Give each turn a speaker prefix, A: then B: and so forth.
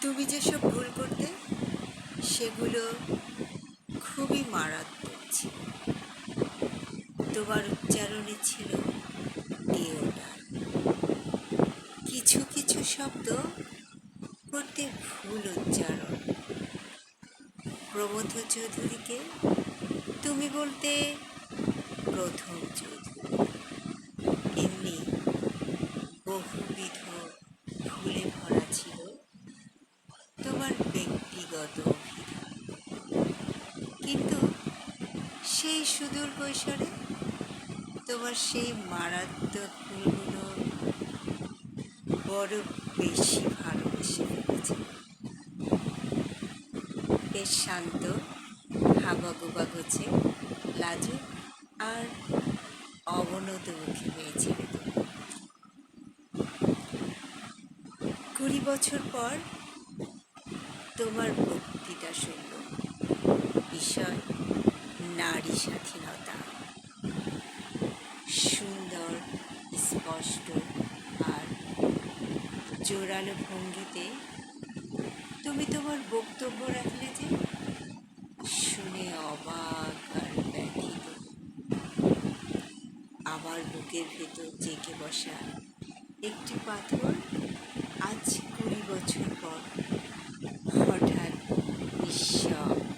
A: তুমি যেসব ভুল করতে সেগুলো খুবই মারাত্মক ছিল। তোমার উচ্চারণে ছিল টেওটার। কিছু কিছু শব্দ করতে ভুল উচ্চারণ। প্রমথ চৌধুরীকে তুমি বলতে প্রথম চৌধুরী। এমনি বহুবিধ ভুলে ভরা ছিল তোমার ব্যক্তিগত অভিধান। কিন্তু সেই সুদূর কৈশোরে তোমার সেই মারাত্মক ভুলগুলো বড় বেশি ভালোবেসে ফেলেছে। বেশ শান্ত, হাবাগোবা গোছে, লাজুক আর অবনত মুখী হয়েছিলে তুমি। 20 বছর পর তোমার বক্তৃতা শুনল। বিষয় নারী স্বাধীনতা। সুন্দর, স্পষ্ট আর জোরালো ভঙ্গিতে তুমি তোমার বক্তব্য রাখলে যে শুনে অবাক আর ব্যথিত। আমার বুকের ভেতর জেগে বসা একটি পাথর আজ 20 বছর পর হঠাৎ নিঃশব্দে